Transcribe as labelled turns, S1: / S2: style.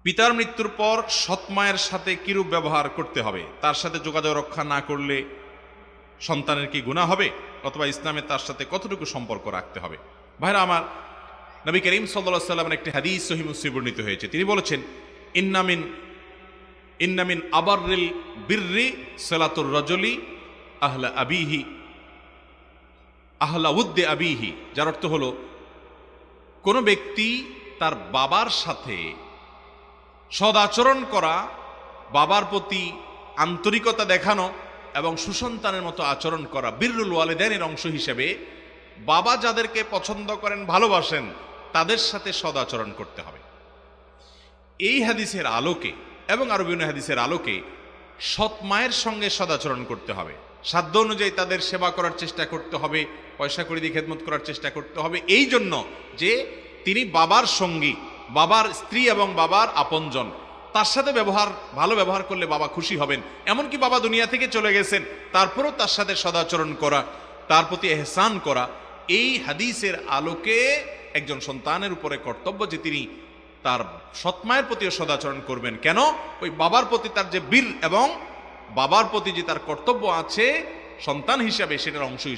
S1: পিতার মৃত্যুর পর সৎ মায়ের সাথে কিরূপ ব্যবহার করতে হবে, তার সাথে যোগাযোগ রক্ষা না করলে সন্তানের কি গুনাহ হবে, অথবা ইসলামে তার সাথে কতটুকু সম্পর্ক রাখতে হবে। ভাইরা আমার, নবী করিম সাল্লাল্লাহু আলাইহি ওয়াসাল্লামের একটি হাদিস সহিহ মুসলিমে বর্ণিত হয়েছে। তিনি বলেছেন, ইন্নামিন আবাররিল বিররি সালাতুর রাজুলি আহলা আবিহি আহলা উদ্দে আবিহি, যার অর্থ হলো কোন ব্যক্তি তার বাবার সাথে সদাচরণ করা, বাবার প্রতি আন্তরিকতা দেখানো এবং সুসন্তানের মতো আচরণ করা, বিররুল ওয়ালিদাইনের অংশ হিসেবে বাবা যাদেরকে পছন্দ করেন, ভালোবাসেন, তাদের সাথে সদাচরণ করতে হবে। এই হাদিসের আলোকে এবং আরো বিভিন্ন হাদিসের আলোকে সৎ মায়ের সঙ্গে সদাচরণ করতে হবে, সাধ্য অনুযায়ী তাদের সেবা করার চেষ্টা করতে হবে, পয়সা করে দিয়ে খেদমত করার চেষ্টা করতে হবে, এই জন্য যে তিনি বাবার সঙ্গী, বাবার স্ত্রী এবং বাবার আপনজন, তার সাথে ভালো ব্যবহার করলে বাবা খুশি হবেন। এমনকি বাবা দুনিয়া থেকে চলে গেছেন, তারপরও তার সাথে সদাচরণ করা, তার প্রতি এহসান করা, এই হাদিসের আলোকে একজন সন্তানের উপরে কর্তব্য যে তিনি তার সৎমায়ের প্রতিও সদাচরণ করবেন। কেন? ওই বাবার প্রতি তার যে বীর এবং বাবার প্রতি যে তার কর্তব্য আছে সন্তান হিসাবে, সেটার অংশ হিসাবে।